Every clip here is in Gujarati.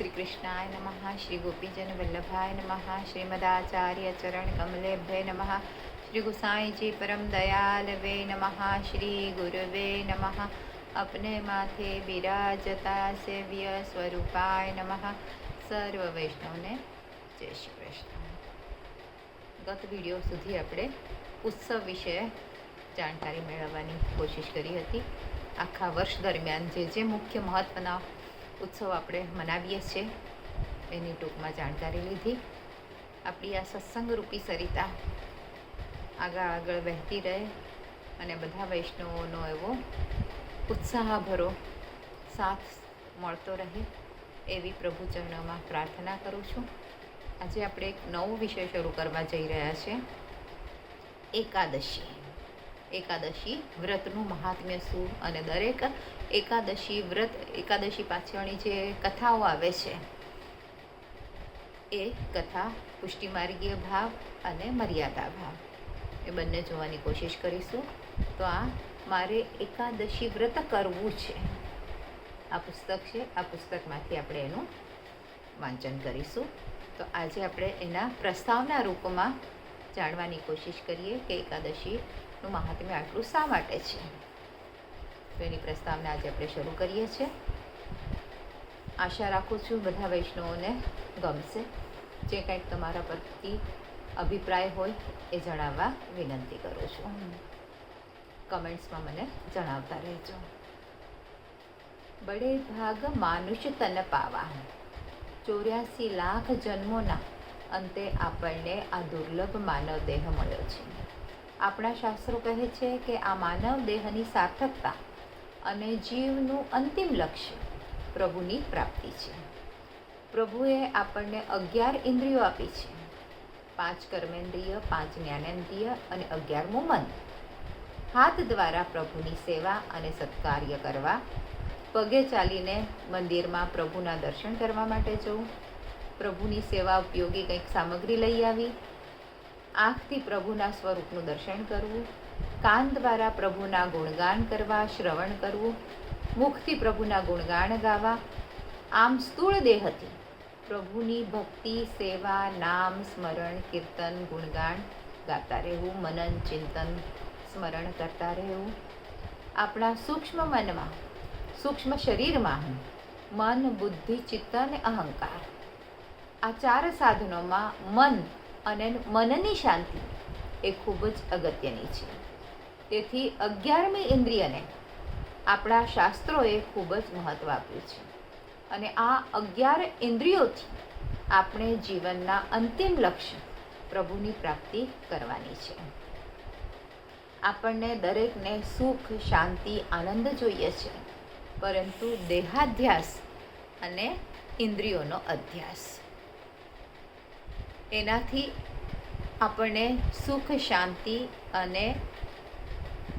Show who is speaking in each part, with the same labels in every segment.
Speaker 1: श्री कृष्णाय नमः। श्री गोपीजन वल्लभाय नमः। श्रीमदाचार्य चरण कमलेभ्य नमः। श्री गुसाई जी परम दयालवे नमः। श्री गुरुवे नमः। अपने माथे बिराजता सेव्य स्वरूपाय नमः। सर्व वैष्णवने जय श्री कृष्ण। गत विडियो सुधी આપણે उत्सव વિશે જાણકારી મેળવવાની કોશિશ કરી હતી। આખા વર્ષ દરમિયાન જે મુખ્ય મહત્વના उत्सव આપણે મનાવીએ છીએ એની ટૂંકમાં જાણકારી લીધી। આપણી આ સત્સંગ રૂપી સરિતા આગળ વહેતી રહે અને બધા વૈષ્ણવોનો એવો ઉત્સાહભરો સાથ મળતો રહે એવી પ્રભુ ચરણોમાં પ્રાર્થના કરું છું। આજે આપણે એક નવો વિષય શરૂ કરવા જઈ રહ્યા છે, એકાદશી। એકાદશી વ્રતનું મહાત્મ્ય શું અને દરેક એકાદશી વ્રત એકાદશી પાછળની જે કથાઓ આવે છે એ કથા પુષ્ટિમાર્ગીય ભાવ અને મર્યાદા ભાવ એ બંને જોવાની કોશિશ કરીશું। તો આ મારે એકાદશી વ્રત કરવું છે આ પુસ્તક છે। આ પુસ્તકમાંથી આપણે એનું વાંચન કરીશું। તો આજે આપણે એના પ્રસ્તાવના રૂપમાં જાણવાની કોશિશ કરીએ કે એકાદશીનું મહાત્મ્ય આટલું શા માટે છે। તો એની પ્રસ્તાવના આજે આપણે શરૂ કરીએ છીએ। આશા રાખું છું બધા વૈષ્ણવોને ગમશે। જે કંઈક તમારા પરથી અભિપ્રાય હોય એ જણાવવા વિનંતી કરું છું। કમેન્ટ્સમાં મને જણાવતા રહેજો। બડે ભાગ માનુષ્ય તન પાવા, 84 લાખ જન્મોના અંતે આપણને આ દુર્લભ માનવ દેહ મળ્યો છે। આપણા શાસ્ત્રો કહે છે કે આ માનવ દેહની સાર્થકતા અને જીવનું અંતિમ લક્ષ્ય પ્રભુની પ્રાપ્તિ છે। પ્રભુએ આપણને 11 ઇન્દ્રિયો આપી છે, 5 કર્મેન્દ્રિય, 5 જ્ઞાનેન્દ્રિય અને 11મું મન। હાથ દ્વારા પ્રભુની સેવા અને સત્કાર્ય કરવા, પગે ચાલીને મંદિરમાં પ્રભુના દર્શન કરવા માટે જવું, પ્રભુની સેવા ઉપયોગી કંઈક સામગ્રી લઈ આવી, આંખથી પ્રભુના સ્વરૂપનું દર્શન કરવું, કાન દ્વારા પ્રભુના ગુણગાન કરવા, શ્રવણ કરવું, મુખથી પ્રભુના ગુણગાન ગાવા, આમ સ્થૂળ દેહથી પ્રભુની ભક્તિ, સેવા, નામ, સ્મરણ, કીર્તન, ગુણગાન ગાતા રહેવું, મનન, ચિંતન, સ્મરણ કરતા રહેવું। આપણા સૂક્ષ્મ મનમાં, સૂક્ષ્મ શરીરમાં મન, બુદ્ધિ, ચિત્ત અને અહંકાર આ 4 સાધનોમાં મન અને મનની શાંતિ એ ખૂબ જ અગત્યની છે। તેથી 11મી ઇન્દ્રિયને આપણા શાસ્ત્રોએ ખૂબ જ મહત્ત્વ આપ્યું છે અને આ 11 ઇન્દ્રિયોથી આપણે જીવનના અંતિમ લક્ષ્ય પ્રભુની પ્રાપ્તિ કરવાની છે। આપણને દરેકને સુખ, શાંતિ, આનંદ જોઈએ છે, પરંતુ દેહાધ્યાસ અને ઇન્દ્રિયોનો અધ્યાસ એનાથી આપણને સુખ, શાંતિ અને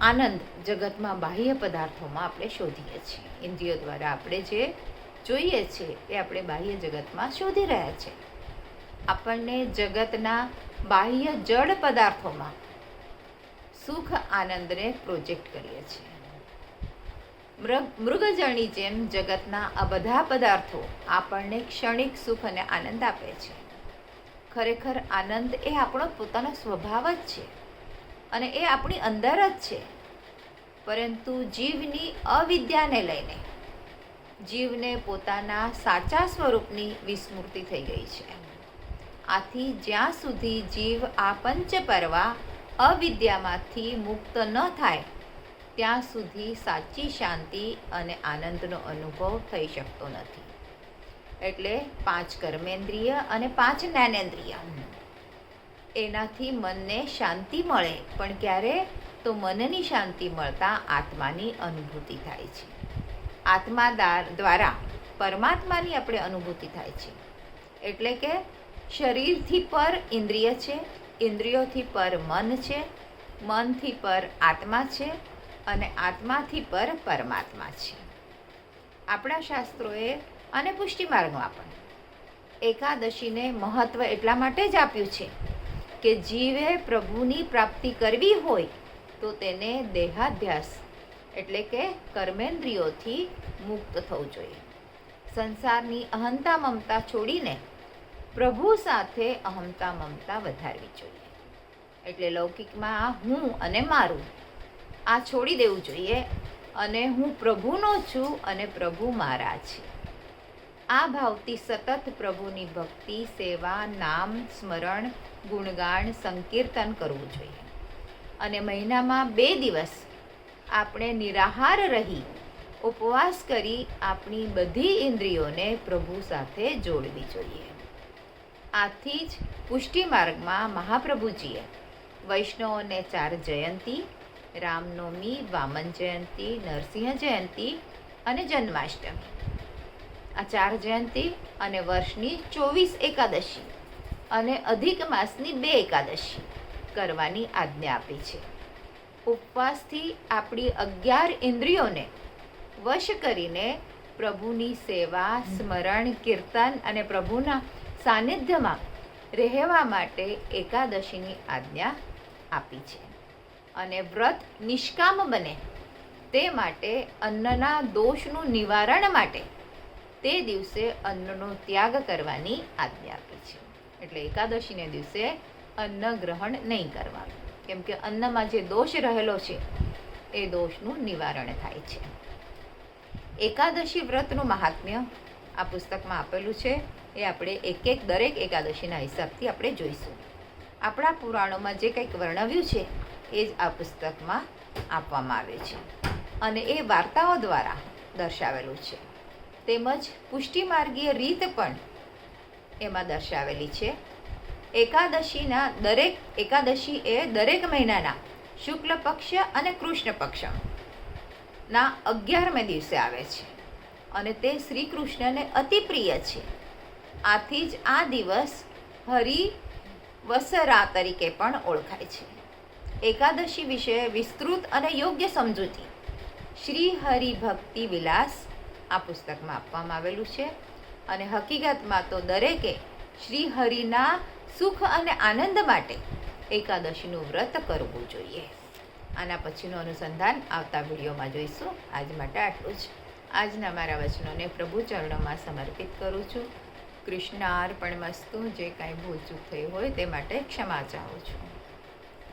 Speaker 1: આનંદ જગતમાં બાહ્ય પદાર્થોમાં આપણે શોધીએ છીએ। ઇન્દ્રિયો દ્વારા આપણે જે જોઈએ છે એ આપણે બાહ્ય જગતમાં શોધી રહ્યા છે। આપણને જગતના બાહ્ય જડ પદાર્થોમાં સુખ, આનંદને પ્રોજેક્ટ કરીએ છીએ। મૃગજળની જેમ જગતના આ બધા પદાર્થો આપણને ક્ષણિક સુખ અને આનંદ આપે છે। ખરેખર આનંદ એ આપણો પોતાનો સ્વભાવ જ છે અને એ આપણી અંદર જ છે, પરંતુ જીવની અવિદ્યાને લઈને જીવને પોતાના સાચા સ્વરૂપની વિસ્મૃતિ થઈ ગઈ છે। આથી જ્યાં સુધી જીવ આ પંચપરવા અવિદ્યામાંથી મુક્ત ન થાય ત્યાં સુધી સાચી શાંતિ અને આનંદનો અનુભવ થઈ શકતો નથી। એટલે 5 કર્મેન્દ્રિય અને 5 જ્ઞાનેન્દ્રિય એનાથી મનને શાંતિ મળે, પણ ક્યારે તો મનની શાંતિ મળતા આત્માની અનુભૂતિ થાય છે। આત્મા દ્વારા પરમાત્માની આપણે અનુભૂતિ થાય છે। એટલે કે શરીરથી પર ઇન્દ્રિય છે, ઇન્દ્રિયોથી પર મન છે, મનથી પર આત્મા છે અને આત્માથી પર પરમાત્મા છે। આપણા શાસ્ત્રોએ અને પુષ્ટિમાર્ગમાં પણ એકાદશીને મહત્ત્વ એટલા માટે જ આપ્યું છે કે જીવે પ્રભુની પ્રાપ્તિ કરવી હોય તો તેને દેહાધ્યાસ એટલે કે કર્મેન્દ્રિયોથી મુક્ત થવું જોઈએ। સંસારની અહંતા મમતા છોડીને પ્રભુ સાથે અહંતા મમતા વધારવી જોઈએ. એટલે લૌકિકમાં હું અને મારું આ છોડી દેવું જોઈએ અને હું પ્રભુનો છું અને પ્રભુ મારા છે. આ ભાવથી સતત પ્રભુની ભક્તિ, સેવા, નામ સ્મરણ, ગુણગાન, સંકીર્તન કરવું જોઈએ. અને મહિનામાં 2 દિવસ આપણે નિરાહાર રહી ઉપવાસ કરી આપણી બધી ઇન્દ્રિયોને પ્રભુ સાથે જોડવી જોઈએ. આથી જ પુષ્ટિ માર્ગમાં મહાપ્રભુજીએ વૈષ્ણવોને 4 જયંતી, રામનવમી, વામન જયંતી, નરસિંહ જયંતી અને જન્માષ્ટમી, આ 4 જયંતી અને વર્ષની 24 એકાદશી અને અધિક માસની 2 એકાદશી કરવાની આજ્ઞા આપી છે. ઉપવાસથી આપણી 11 ઇન્દ્રિયોને વશ કરીને પ્રભુની સેવા, સ્મરણ, કીર્તન અને પ્રભુના સાનિધ્યમાં રહેવા માટે એકાદશીની આજ્ઞા આપી છે. અને વ્રત નિષ્કામ બને તે માટે અન્નના દોષનું નિવારણ માટે તે દિવસે અન્નનો ત્યાગ કરવાની આજ્ઞા આપી છે. એટલે એકાદશીને દિવસે અન્ન ગ્રહણ નહીં કરવાનું, કેમ કે અન્નમાં જે દોષ રહેલો છે એ દોષનું નિવારણ થાય છે. એકાદશી વ્રતનું મહાત્મ્ય આ પુસ્તકમાં આપેલું છે. એ આપણે દરેક એકાદશીના હિસાબથી આપણે જોઈશું. આપણા પુરાણોમાં જે કંઈક વર્ણવ્યું છે એ જ આ પુસ્તકમાં આપવામાં આવ્યું છે અને એ વાર્તાઓ દ્વારા દર્શાવેલું છે. તેમજ પુષ્ટિમાર્ગીય રીત પણ એમાં દર્શાવેલી છે. એકાદશી એ દરેક મહિનાના શુક્લ પક્ષ અને કૃષ્ણ પક્ષના 11મે દિવસે આવે છે અને તે શ્રી કૃષ્ણને અતિ પ્રિય છે. આથી જ આ દિવસ હરિવસરા તરીકે પણ ઓળખાય છે. એકાદશી વિશે વિસ્તૃત અને યોગ્ય સમજૂતી શ્રી હરિભક્તિ વિલાસ આ પુસ્તકમાં આપવામાં આવેલું છે. અને હકીકતમાં તો દરેકે શ્રી હરિના સુખ અને આનંદ માટે એકાદશીનું વ્રત કરવું જોઈએ. આના પછીનું અનુસંધાન આવતા વિડીયોમાં જોઈશું. આજ માટે આટલું જ. આજના મારા વચનોને પ્રભુ ચરણોમાં સમર્પિત કરું છું. કૃષ્ણાર્પણમસ્તુ. જે કાંઈ ભૂલ ચૂક થઈ હોય તે માટે ક્ષમા ચાહું છું.